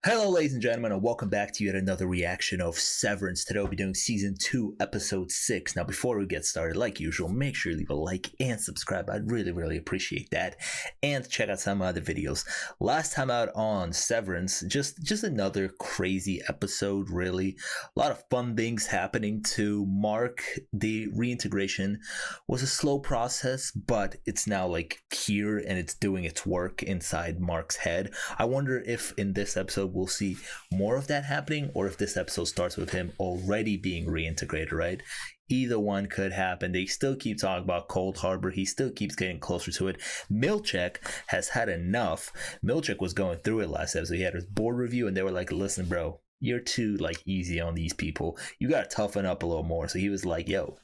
Hello ladies and gentlemen, and welcome back to yet another reaction of Severance. Today we'll be doing Season 2, Episode 6. Now before we get started, like usual, make sure you leave a like and subscribe. I'd really appreciate that. And check out some other videos. Last time out on Severance, just another crazy episode, really. A lot of fun things happening to Mark. The reintegration was a slow process, but it's now like here and it's doing its work inside Mark's head. I wonder if in this episode we'll see more of that happening, or if this episode starts with him already being reintegrated, right? Either one could happen. They still keep talking about Cold Harbor. He still keeps getting closer to it. Milchek has had enough. Milchek was going through it last episode. He had his board review and they were like, listen, bro, you're too like easy on these people. You got to toughen up a little more. So he was like, yo,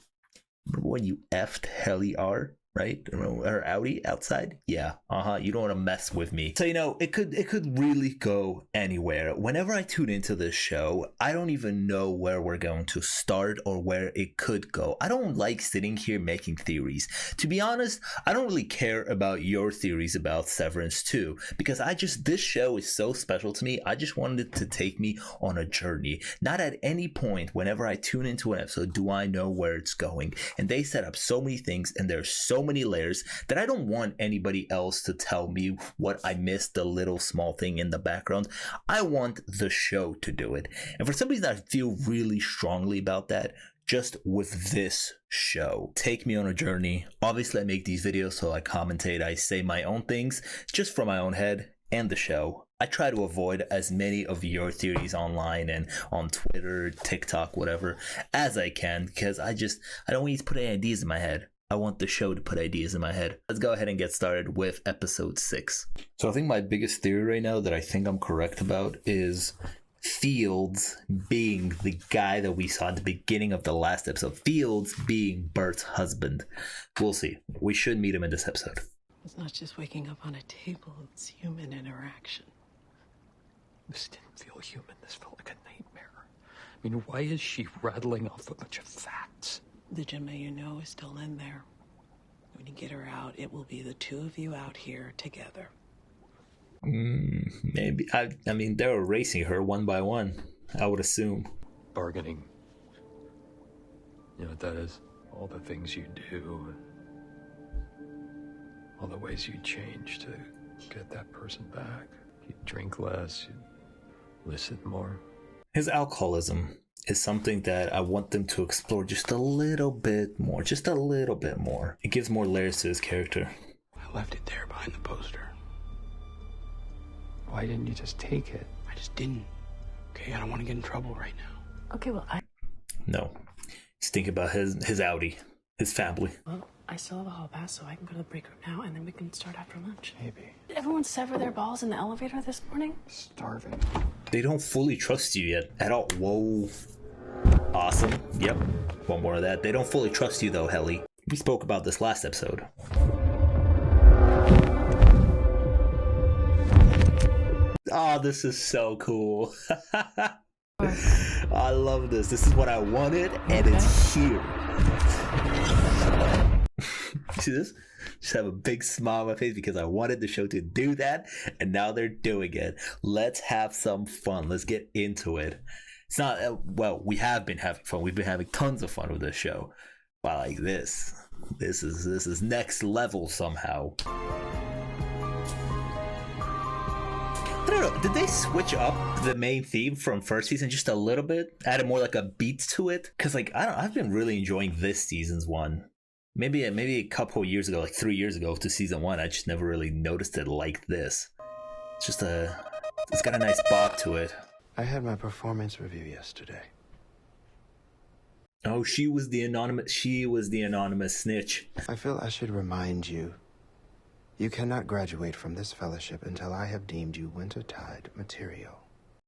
remember when you effed Heli R? Right? Or Audi outside? Yeah. You don't want to mess with me. So, it could really go anywhere. Whenever I tune into this show, I don't even know where we're going to start or where it could go. I don't like sitting here making theories. To be honest, I don't really care about your theories about Severance 2, because this show is so special to me. I just wanted it to take me on a journey. Not at any point whenever I tune into an episode do I know where it's going. And they set up so many things, and there's so many layers that I don't want anybody else to tell me what I missed, the little small thing in the background. I want the show to do it. And for some reason, I feel really strongly about that just with this show. Take me on a journey. Obviously, I make these videos so I commentate, I say my own things just from my own head and the show. I try to avoid as many of your theories online and on Twitter, TikTok, whatever, as I can, because I don't need to put any ideas in my head. I want the show to put ideas in my head. Let's go ahead and get started with episode 6. So I think my biggest theory right now that I think I'm correct about is Fields being the guy that we saw at the beginning of the last episode. Fields being Bert's husband. We'll see. We should meet him in this episode. It's not just waking up on a table, it's human interaction. This didn't feel human. This felt like a nightmare. I mean, why is she rattling off a bunch of facts? The Gemma you know is still in there. When you get her out, it will be the two of you out here together. Maybe. I mean, they're erasing her one by one, I would assume. Bargaining. You know what that is? All the things you do. All the ways you change to get that person back. You'd drink less. You'd listen more. His alcoholism is something that I want them to explore just a little bit more. Just a little bit more. It gives more layers to his character. I left it there behind the poster. Why didn't you just take it? I just didn't. Okay, I don't want to get in trouble right now. Okay, well, No. He's thinking about his Audi, his family. Well, I still have a hall pass, so I can go to the break room now, and then we can start after lunch. Maybe. Did everyone sever their balls in the elevator this morning? Starving. They don't fully trust you yet at all. Whoa. Awesome. Yep. One more of that. They don't fully trust you though, Heli. We spoke about this last episode. Oh, this is so cool. I love this. This is what I wanted, and it's here. See this? Just have a big smile on my face because I wanted the show to do that, and now they're doing it. Let's have some fun. Let's get into it. It's not, well, we have been having fun. We've been having tons of fun with this show. But like this is next level somehow. I don't know. Did they switch up the main theme from first season just a little bit? Added more like a beat to it? Because like I've been really enjoying this season's one. Maybe a couple of years ago, like 3 years ago to season 1, I just never really noticed it like this. It's got a nice bop to it. I had my performance review yesterday. Oh, she was the anonymous snitch. I feel I should remind you. You cannot graduate from this fellowship until I have deemed you wintertide material.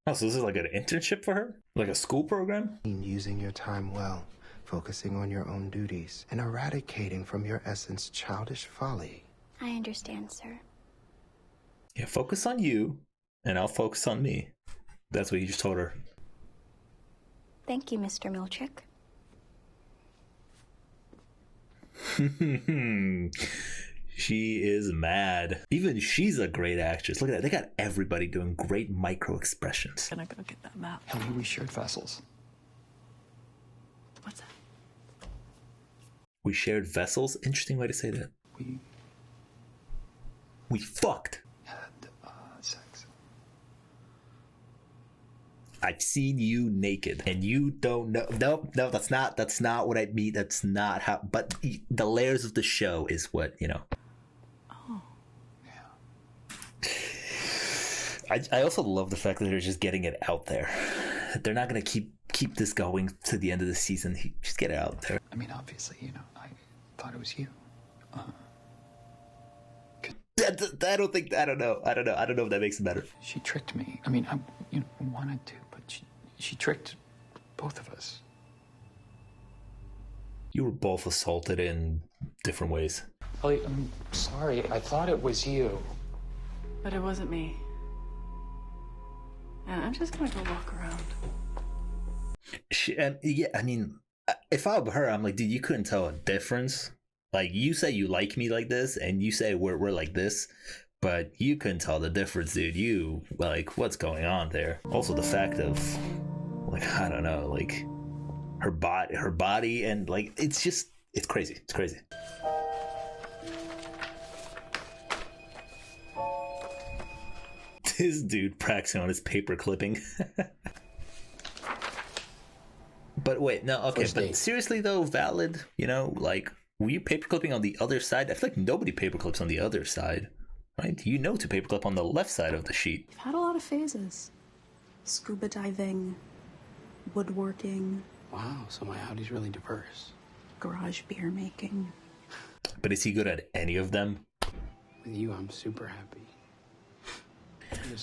Oh, so this is like an internship for her? Like a school program? Using your time well, focusing on your own duties, and eradicating from your essence childish folly. I understand, sir. Yeah, focus on you, and I'll focus on me. That's what you just told her. Thank you, Mr. Milchek. She is mad. Even she's a great actress. Look at that. They got everybody doing great micro expressions. Can I go get that map? Ellie, we shared vessels. What's that? We shared vessels? Interesting way to say that. We fucked. Had sex. I've seen you naked, and you don't know. No, that's not what I mean. That's not how. But the layers of the show is what, you know. Oh. Yeah. I also love the fact that they're just getting it out there. They're not gonna keep this going to the end of the season. Just get it out there. I mean, obviously, you know, I thought it was you. I don't know if that makes it better. She tricked me. I mean, I wanted to, but she tricked both of us. You were both assaulted in different ways. Ellie, I'm sorry. I thought it was you. But it wasn't me. And I'm just gonna go walk around. Yeah, I mean, if I were her, I'm like, dude, you couldn't tell a difference. Like, you say you like me like this, and you say we're like this, but you couldn't tell the difference, dude. You, like, what's going on there? Also, the fact of, like, I don't know, like, her body, and, like, it's crazy. It's crazy. This dude practicing on his paper clipping. But wait, no, okay, First but date. seriously though, valid, you know, like, were you paperclipping on the other side? I feel like nobody paperclips on the other side, right? You know to paperclip on the left side of the sheet. I've had a lot of phases. Scuba diving, woodworking, Wow, so my howdy's really diverse. garage beer making. But is he good at any of them? With you, I'm super happy.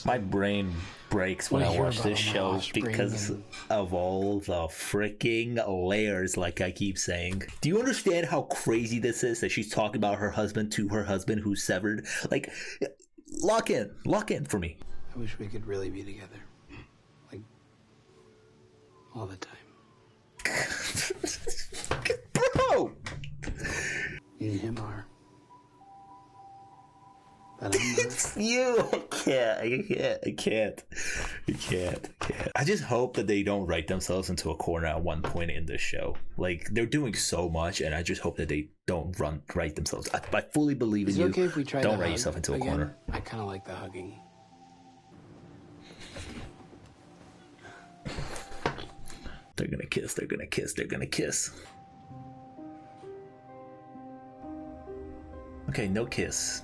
My brain breaks when Wanna I hear watch about this my show offspring because and- of all the freaking layers, like I keep saying. Do you understand how crazy this is that she's talking about her husband to her husband who's severed? Like, lock in for me. I wish we could really be together. Like, all the time. Bro! You and him are. But I'm not. You I can't. I just hope that they don't write themselves into a corner at one point in this show. Like, they're doing so much, and I just hope that they don't write themselves. I fully believe in Is it you. okay if we try Don't the write hug yourself into a again? corner. I kind of like the hugging. They're gonna kiss. Okay, no kiss.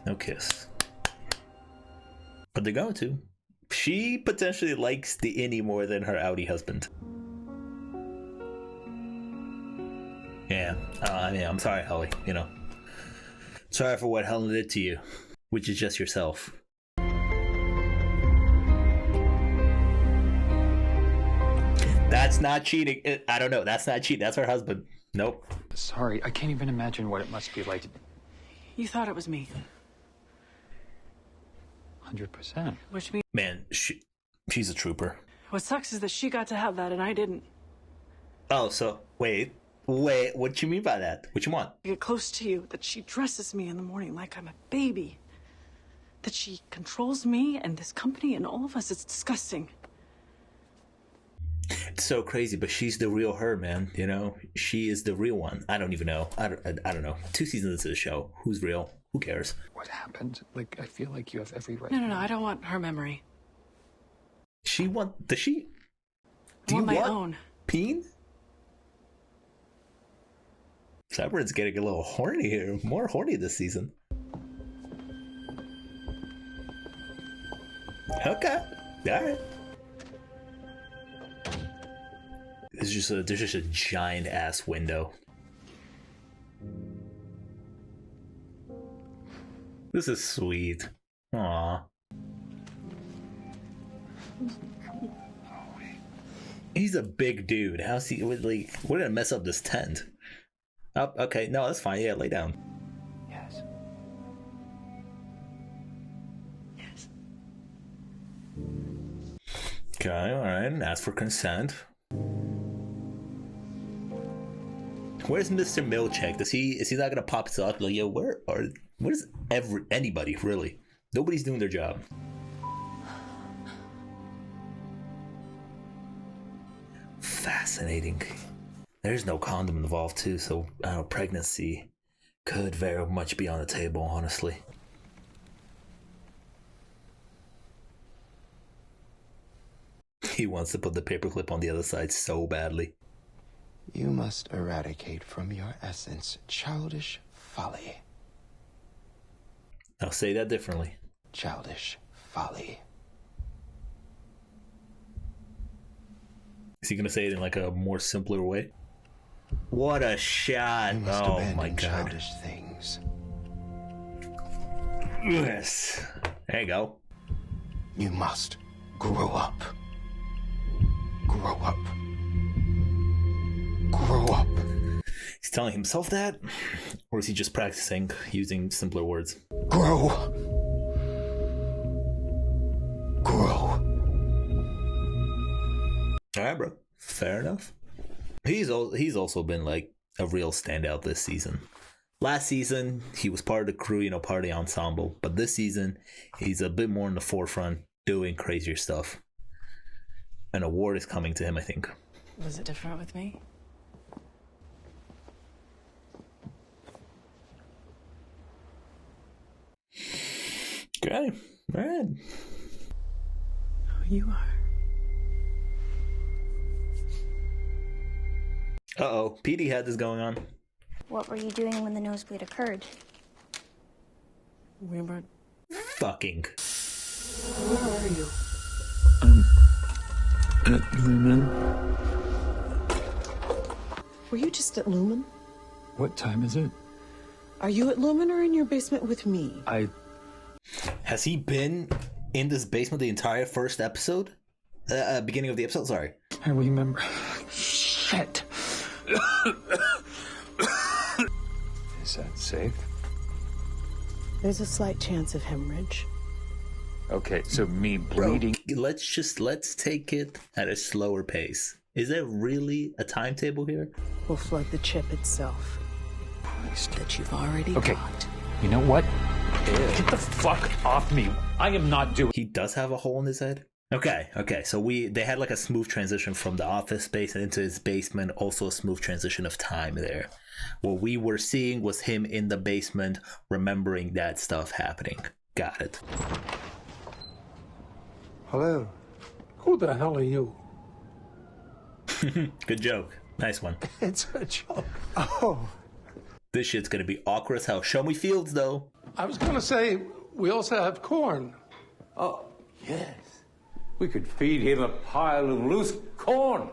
But they're going to. She potentially likes the innie more than her outie husband. Yeah, I mean, I'm sorry, Ellie, you know. Sorry for what Helen did to you, which is just yourself. That's not cheating. I don't know. That's not cheating. That's her husband. Nope. Sorry, I can't even imagine what it must be like. You thought it was me, 100%. which means Man, she's a trooper. what sucks is that she got to have that and I didn't. Oh, so wait. What you mean by that? What you want? Get close to you, that she dresses me in the morning like I'm a baby, that she controls me and this company and all of us. It's disgusting. It's so crazy, but she's the real her, man. You know, she is the real one. I don't even know. I don't know. 2 seasons into the show. Who's real? Who cares? What happened? Like, I feel like you have every right. No, I don't want her memory. Does she? I want my own. Peen? Severance getting a little horny here. More horny this season. Okay. Alright. There's just a giant ass window. This is sweet. Aww. He's a big dude. How's he? Like, we're gonna mess up this tent. Oh, okay. No, that's fine. Yeah, lay down. Yes. Yes. Okay, all right. Ask for consent. Where's Mr. Milchek? Is he not gonna pop his up like, yo, where's anybody really? Nobody's doing their job. Fascinating. There's no condom involved too, so pregnancy could very much be on the table, honestly. He wants to put the paperclip on the other side so badly. You must eradicate from your essence childish folly. I'll say that differently. Childish folly. Is he gonna say it in like a more simpler way? What a shot! You must Oh abandon my god! childish things. Yes. There you go. You must grow up. Grow up. Grow up. He's telling himself that, or is he just practicing using simpler words? Grow. Grow. All right, bro. Fair enough. He's also been like a real standout this season. Last season, he was part of the crew, part of the ensemble. But this season, he's a bit more in the forefront, doing crazier stuff. An award is coming to him, I think. Was it different with me? Okay. All right. You are. Uh-oh. Petey had this going on. What were you doing when the nosebleed occurred? We were. Fucking. Where are you? I'm at Lumen. Were you just at Lumen? What time is it? Are you at Lumen or in your basement with me? Has he been in this basement the entire first episode? Beginning of the episode, sorry. I remember. Shit. Is that safe? There's a slight chance of hemorrhage. Okay, so me bleeding. Bro, let's take it at a slower pace. Is there really a timetable here? Will flood the chip itself. That you've already Okay, got. you know what? Get the fuck off me. I am not doing. He does have a hole in his head? Okay. So they had like a smooth transition from the office space into his basement, also a smooth transition of time there. What we were seeing was him in the basement remembering that stuff happening. Got it. Hello. Who the hell are you? Good joke. Nice one. It's a joke. Oh. This shit's gonna be awkward as hell. Show me Fields though. I was going to say, we also have corn. Oh, yes. We could feed him a pile of loose corn.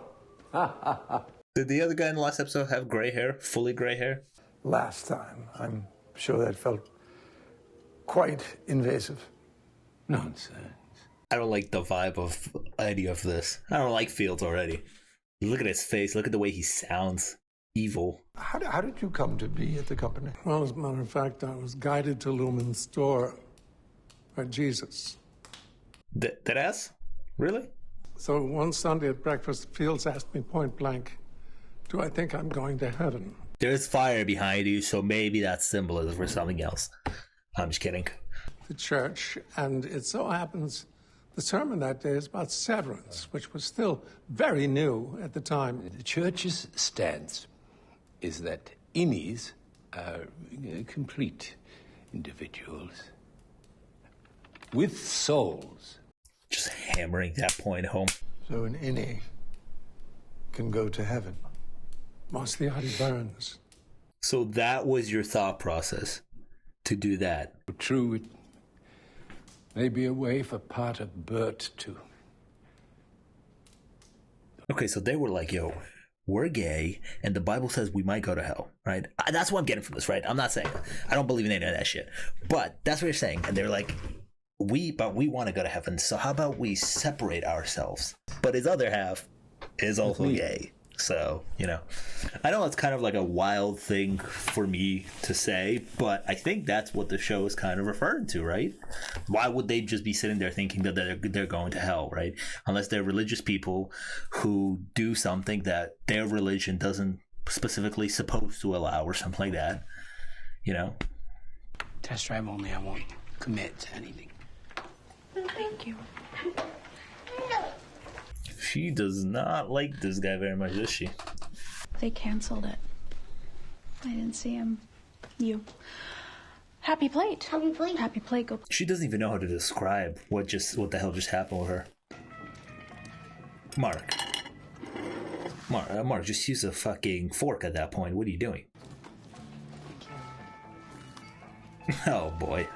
Did the other guy in the last episode have gray hair? Fully gray hair? Last time. I'm sure that felt quite invasive. Nonsense. I don't like the vibe of any of this. I don't like Fields already. Look at his face. Look at the way he sounds. Evil. How did you come to be at the company? Well, as a matter of fact, I was guided to Lumen's store by Jesus. That ass? Really? So one Sunday at breakfast, Fields asked me point blank, do I think I'm going to heaven? There's fire behind you, so maybe that's symbolism for something else. I'm just kidding. The church, and it so happens the sermon that day is about severance, which was still very new at the time. The church's stance is that innies are complete individuals with souls. Just hammering that point home. So an innie can go to heaven. Mostly out he burns. So that was your thought process, to do that. True, it may be a way for part of Bert to... Okay, so they were like, yo, we're gay, and the Bible says we might go to hell, right? That's what I'm getting from this, right? I'm not saying, I don't believe in any of that shit. But that's what you're saying. And they're like, we want to go to heaven, so how about we separate ourselves? But his other half is also gay. So, I know it's kind of like a wild thing for me to say, but I think that's what the show is kind of referring to, right? Why would they just be sitting there thinking that they're going to hell, right? Unless they're religious people who do something that their religion doesn't specifically supposed to allow or something like that. You know? Test drive only. I won't commit to anything. Thank you. She does not like this guy very much, does she? They canceled it. I didn't see him. You. Happy plate. Happy plate. Happy plate. Go. She doesn't even know how to describe what the hell just happened with her. Mark, just use a fucking fork at that point. What are you doing? Oh boy,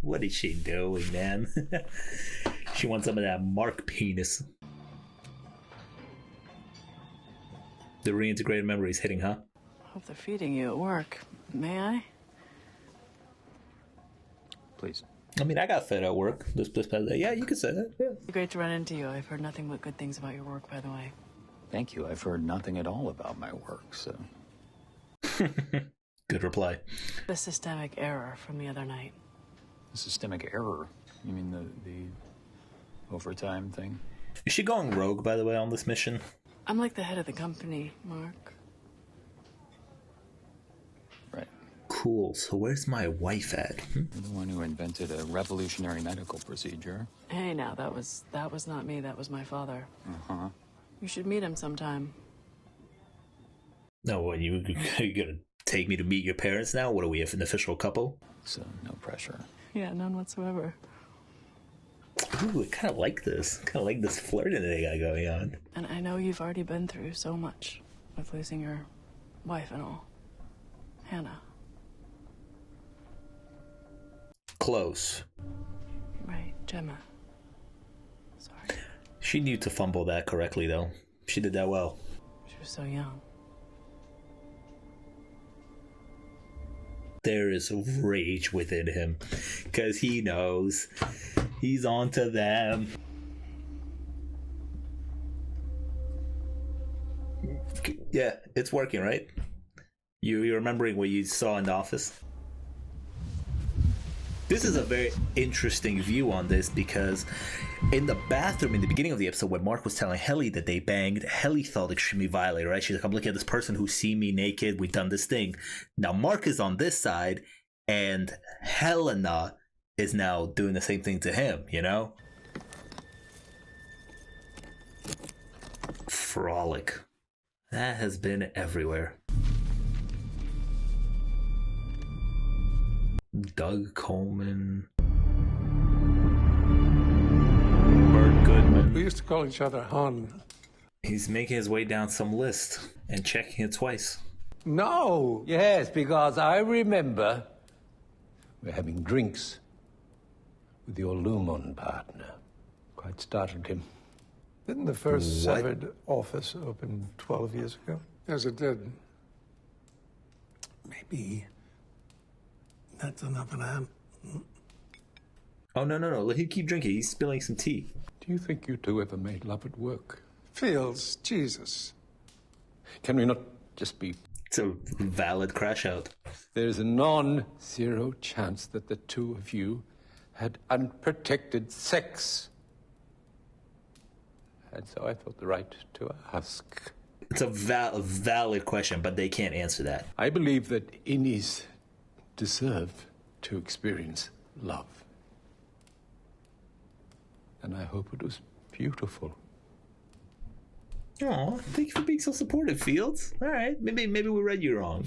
what is she doing, man? She wants some of that Mark penis. The reintegrated memory is hitting, huh? Hope they're feeding you at work. May I? Please. I mean, I got fed at work this past day. Yeah, you could say that. Yeah. Great to run into you. I've heard nothing but good things about your work, by the way. Thank you. I've heard nothing at all about my work, so... Good reply. The systemic error from the other night. The systemic error? You mean the overtime thing? Is she going rogue, by the way, on this mission? I'm like the head of the company, Mark. Right. Cool. So where's my wife at? You're the one who invented a revolutionary medical procedure. Hey, now, that was not me. That was my father. Uh-huh. You should meet him sometime. No, what, you gonna take me to meet your parents now? What are we, an official couple? So, no pressure. Yeah, none whatsoever. Ooh, I kind of like this. Kind of like this flirting that they got going on. And I know you've already been through so much with losing your wife and all. Hannah. Close. Right, Gemma. Sorry. She knew to fumble that correctly, though. She did that well. She was so young. There is rage within him because he knows he's on to them. Yeah, it's working, right? You're remembering what you saw in the office? This is a very interesting view on this because in the bathroom in the beginning of the episode when Mark was telling Helly that they banged, Helly felt extremely violated, right? She's like, I'm looking at this person who's seen me naked, we've done this thing. Now Mark is on this side and Helena is now doing the same thing to him, you know? Frolic. That has been everywhere. Doug Coleman. Bert Goodman. We used to call each other Hon. He's making his way down some list and checking it twice. No! Yes, because I remember we're having drinks with your Lumon partner. Quite startled him. Didn't the first severed office open 12 years ago? Yes, it did. Maybe that's enough of that. Oh, no. Let him keep drinking. He's spilling some tea. Do you think you two ever made love at work? Fields, Jesus. Can we not just be... It's a valid crash out. There's a non-zero chance that the two of you had unprotected sex. And so I felt the right to ask. It's a valid question, but they can't answer that. I believe that innies deserve to experience love. And I hope it was beautiful. Aw, thank you for being so supportive, Fields. All right, maybe we read you wrong.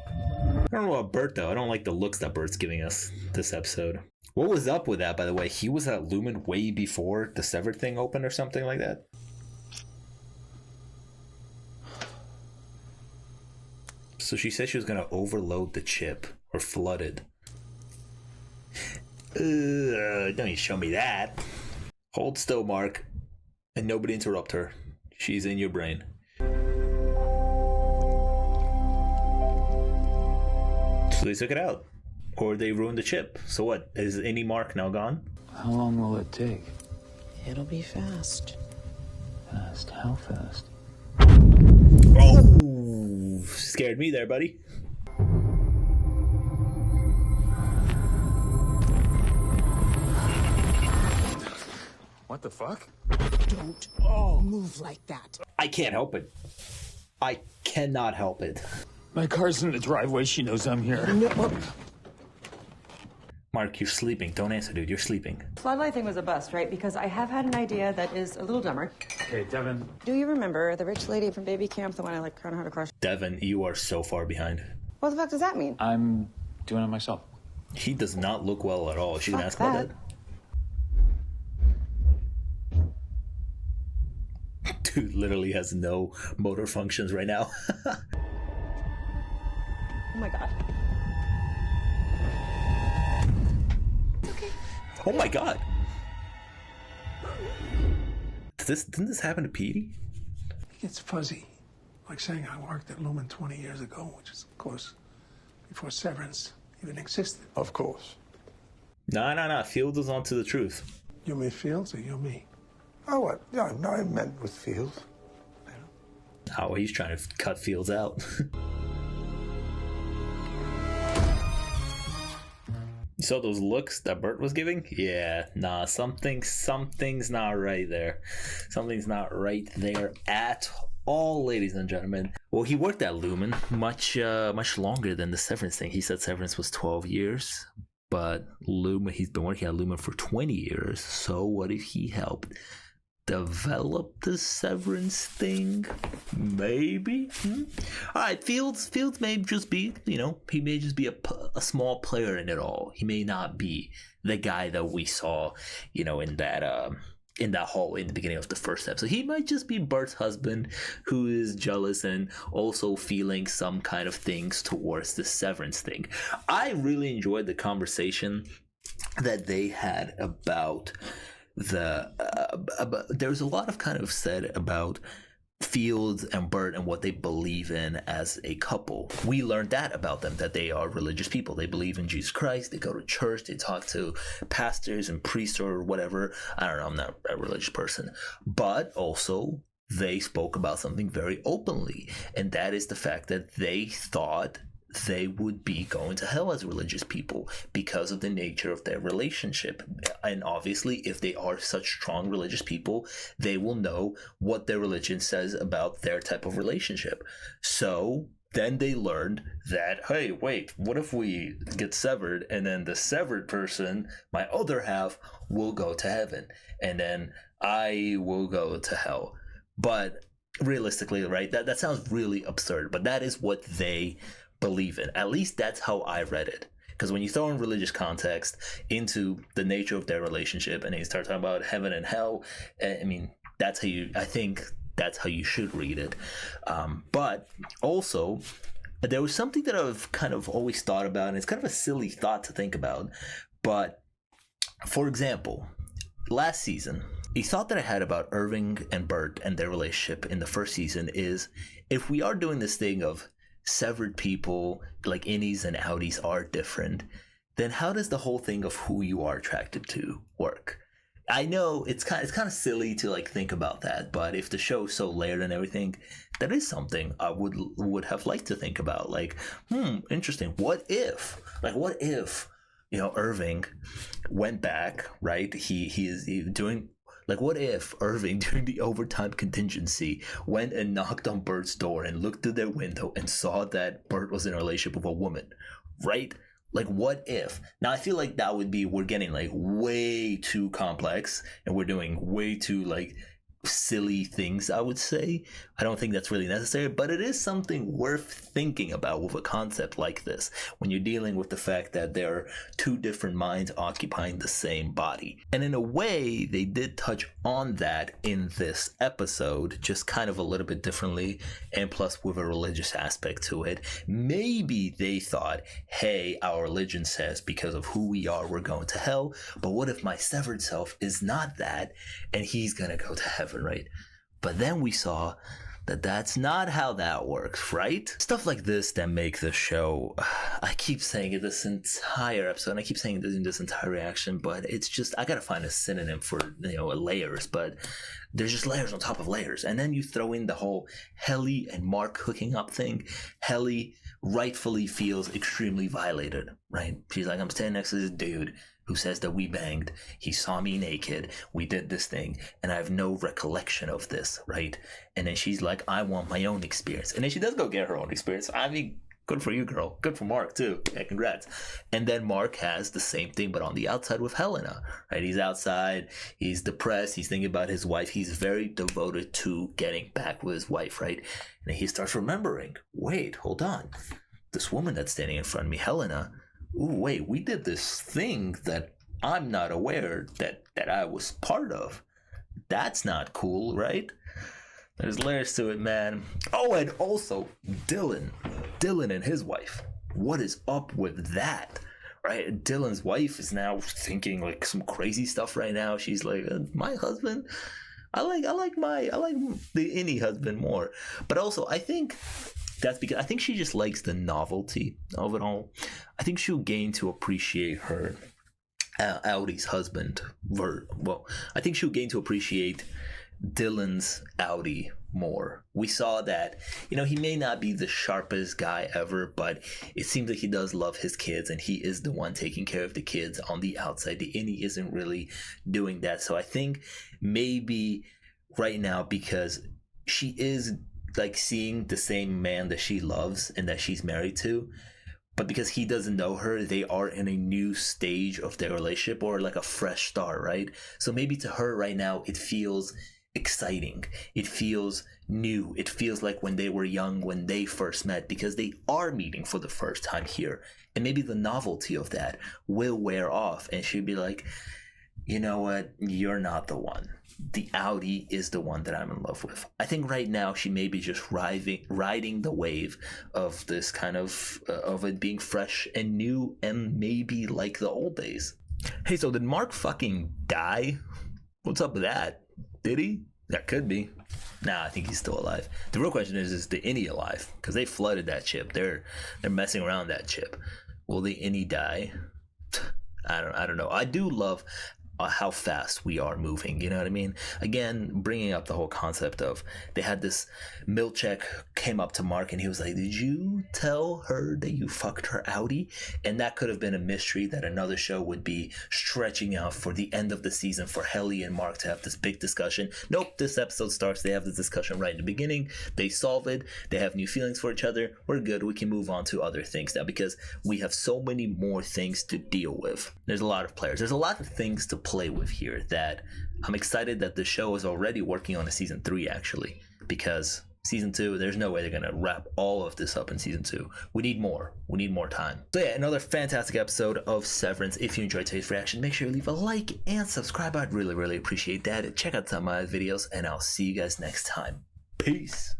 I don't know about Bert, though. I don't like the looks that Bert's giving us this episode. What was up with that, by the way? He was at Lumen way before the Severed thing opened or something like that? So she said she was going to overload the chip, or flood it. Don't you show me that. Hold still, Mark. And nobody interrupt her. She's in your brain. So they took it out. Or they ruined the chip. So what? Is any Mark now gone? How long will it take? It'll be fast. Fast? How fast? Oh! Scared me there, buddy. What the fuck? Don't move like that. I can't help it. I cannot help it. My car's in the driveway. She knows I'm here. Mark, you're sleeping. Don't answer, dude. You're sleeping. Floodlight thing was a bust, right? Because I have had an idea that is a little dumber. Hey, Devin. Do you remember the rich lady from baby camp, the one I kind of had to crush? Devin, you are so far behind. What the fuck does that mean? I'm doing it myself. He does not look well at all. She can ask about that. Dude literally has no motor functions right now. Oh my god. Oh my god. Didn't this happen to Petey? It gets fuzzy. Like saying I worked at Lumen 20 years ago, which is, of course, before Severance even existed. Of course. No. Fields is on to the truth. You mean Fields or you me? Oh, what? No, I meant with Fields. Oh, he's trying to cut Fields out. You saw those looks that Bert was giving? Yeah, nah, something's not right there. Something's not right there at all, ladies and gentlemen. Well, he worked at Lumen much longer than the Severance thing. He said Severance was 12 years, but he's been working at Lumen for 20 years. So what if he helped develop the Severance thing? Maybe. All right, Fields may just be, he may just be a small player in it all. He may not be the guy that we saw, in that hall in the beginning of the first episode. He might just be Bert's husband who is jealous and also feeling some kind of things towards the Severance thing. I really enjoyed the conversation that they had about there's a lot of kind of said about Fields and Bert and what they believe in as a couple. We learned that about them, that they are religious people. They believe in Jesus Christ. They go to church. They talk to pastors and priests or whatever. I don't know. I'm not a religious person. But also, they spoke about something very openly. And that is the fact that they thought they would be going to hell as religious people because of the nature of their relationship. And obviously, if they are such strong religious people, they will know what their religion says about their type of relationship. So then they learned that, hey, wait, what if we get severed and then the severed person, my other half, will go to heaven and then I will go to hell? But realistically, right, that sounds really absurd, but that is what they believe in. At least that's how I read it. Because when you throw in religious context into the nature of their relationship and they start talking about heaven and hell, I mean, I think that's how you should read it. But also, there was something that I've kind of always thought about, and it's kind of a silly thought to think about. But for example, last season, a thought that I had about Irving and Bert and their relationship in the first season is, if we are doing this thing of severed people, like innies and outies are different, then how does the whole thing of who you are attracted to work? I know it's kind of silly to like think about that, but if the show is so layered and everything, that is something I would have liked to think about. Like, interesting. What if Irving went back, right? He is doing. Like, what if Irving, during the overtime contingency, went and knocked on Bert's door and looked through their window and saw that Bert was in a relationship with a woman, right? Like, what if? Now, I feel like that would be, we're getting, like, way too complex, and we're doing way too, like, silly things, I would say. I don't think that's really necessary, but it is something worth thinking about with a concept like this, when you're dealing with the fact that there are two different minds occupying the same body. And in a way, they did touch on that in this episode, just kind of a little bit differently, and plus with a religious aspect to it. Maybe they thought, hey, our religion says because of who we are, we're going to hell, but what if my severed self is not that, and he's gonna go to heaven, right? But then we saw that that's not how that works, right? Stuff like this that make the show, I keep saying it this entire episode, and I keep saying it in this entire reaction, but it's just, I gotta find a synonym for, layers, but there's just layers on top of layers. And then you throw in the whole Helly and Mark hooking up thing. Helly rightfully feels extremely violated, right? She's like, I'm standing next to this dude who says that we banged, he saw me naked, we did this thing, and I have no recollection of this, right? And then she's like, I want my own experience. And then she does go get her own experience. I mean, good for you, girl. Good for Mark, too. Yeah, congrats. And then Mark has the same thing, but on the outside with Helena, right? He's outside. He's depressed. He's thinking about his wife. He's very devoted to getting back with his wife, right? And he starts remembering, wait, hold on. This woman that's standing in front of me, Helena, ooh, wait, we did this thing that I'm not aware that I was part of. That's not cool, right? There's layers to it, man. Oh, and also Dylan and his wife. What is up with that? Right? Dylan's wife is now thinking like some crazy stuff right now. She's like, my husband, I like the innie husband more. But also, I think that's because I think she just likes the novelty of it all. I think she'll gain to appreciate her Audie's husband. Well, I think she'll gain to appreciate Dylan's Audie more. We saw that, he may not be the sharpest guy ever, but it seems like he does love his kids, and he is the one taking care of the kids on the outside. The innie isn't really doing that. So I think maybe right now, because she is like seeing the same man that she loves and that she's married to, but because he doesn't know her, they are in a new stage of their relationship, or like a fresh start, right? So maybe to her right now, it feels exciting. It feels new. It feels like when they were young, when they first met, because they are meeting for the first time here. And maybe the novelty of that will wear off, and she'll be like, you know what? You're not the one. The Audie is the one that I'm in love with. I think right now she may be just riding the wave of this kind of it being fresh and new, and maybe like the old days. Hey, so did Mark fucking die? What's up with that? Did he? That could be. Nah, I think he's still alive. The real question is the innie alive? Because they flooded that ship. They're messing around that ship. Will the innie die? I don't know. I do love how fast we are moving, you know what I mean? Again, bringing up the whole concept of, they had this, Milchek came up to Mark and he was like, did you tell her that you fucked her Audie? And that could have been a mystery that another show would be stretching out for the end of the season, for Helly and Mark to have this big discussion. Nope, this episode starts, they have this discussion right in the beginning, they solve it, they have new feelings for each other, we're good, we can move on to other things now, because we have so many more things to deal with. There's a lot of players, there's a lot of things to play with here, that I'm excited that the show is already working on a season 3, actually, because season 2, there's no way they're gonna wrap all of this up in season 2. We need more time. So yeah, another fantastic episode of Severance. If you enjoyed today's reaction, make sure you leave a like and subscribe. I'd really appreciate that. Check out some of my videos, and I'll see you guys next time. Peace.